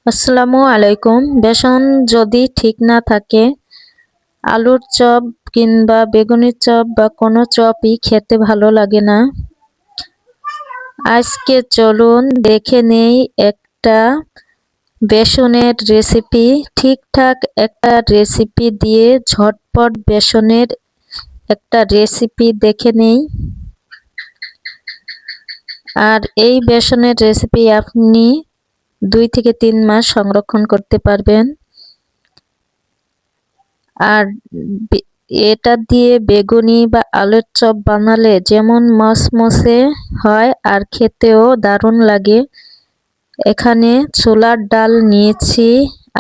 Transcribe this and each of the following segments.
আসসালামু আলাইকুম। বেসন যদি ঠিক না থাকে, আলুর চপ কিংবা বেগুনের চপ বা কোনো চপই খেতে ভালো লাগে না। আজকে চলুন দেখে নেই একটা বেসনের রেসিপি। ঠিকঠাক একটা রেসিপি দিয়ে ঝটপট বেসনের একটা রেসিপি দেখে নেই। আর এই বেসনের রেসিপি আপনি 2 থেকে 3 মাস সংরক্ষণ করতে পারবেন। আর এটা দিয়ে বেগুনি বা আলুর চপ বানালে যেমন মচমচে হয় আর খেতেও দারুণ লাগে। এখানে ছোলার ডাল নিয়েছি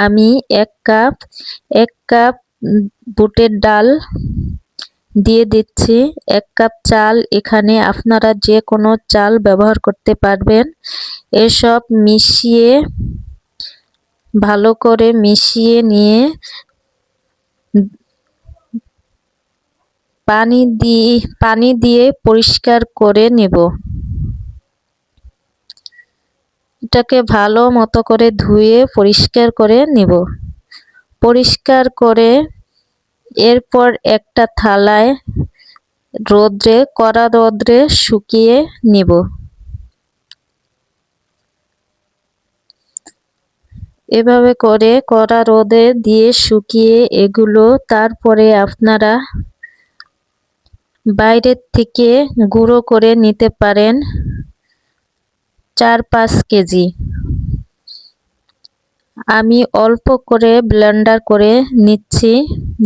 আমি 1 কাপ। 1 কাপ বুটের ডাল দিয়ে দিচ্ছি। 1 কাপ চাল, এখানে আপনারা যে কোনো চাল ব্যবহার করতে পারবেন। এসব মিশিয়ে ভালো করে মিশিয়ে নিয়ে পানি দিয়ে পরিষ্কার করে নেব। এটাকে ভালো মতো করে ধুয়ে পরিষ্কার করে নেব। পরিষ্কার করে এরপর একটা থালায় কড়া রোদ্রে শুকিয়ে নেব। এভাবে করে কড়া রোদে দিয়ে শুকিয়ে এগুলো তারপরে আপনারা বাইরের থেকে গুঁড়ো করে নিতে পারেন 4-5 কেজি। আমি অল্প করে ব্লেন্ডার করে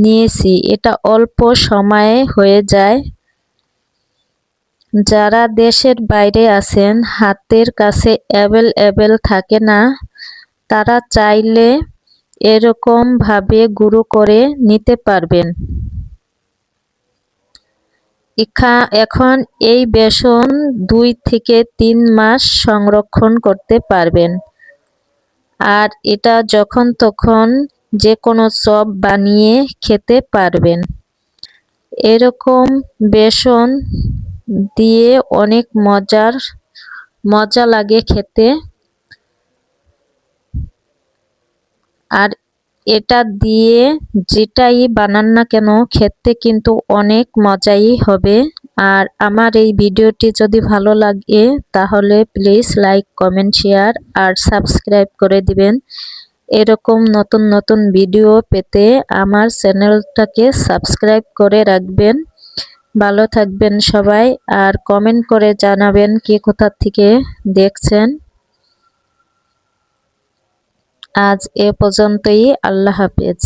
নিয়েছি। এটা অল্প সময়ে হয়ে যায়। যারা দেশের বাইরে আছেন, হাতের কাছে অ্যাভেলেবেল থাকে না, তারা চাইলে এরকম ভাবে গুঁড়ো করে নিতে পারবেন। এখন এই বেসন 2 থেকে 3 মাস সংরক্ষণ করতে পারবেন। আর এটা যখন তখন যে কোনো চপ বানিয়ে খেতে পারবেন। এরকম বেসন দিয়ে অনেক মজা লাগে খেতে। আর এটা দিয়ে যেটাই বানান না কেন খেতে কিন্তু অনেক মজাই হবে। আর আমার এই ভিডিওটি যদি ভালো লাগে তাহলে প্লিজ লাইক, কমেন্ট, শেয়ার আর সাবস্ক্রাইব করে দিবেন। এরকম নতুন নতুন ভিডিও পেতে আমার চ্যানেলটাকে সাবস্ক্রাইব করে রাখবেন। ভালো থাকবেন সবাই, আর কমেন্ট করে জানাবেন কে কোথা থেকে দেখছেন। আজ এ পর্যন্তই। আল্লাহ হাফেজ।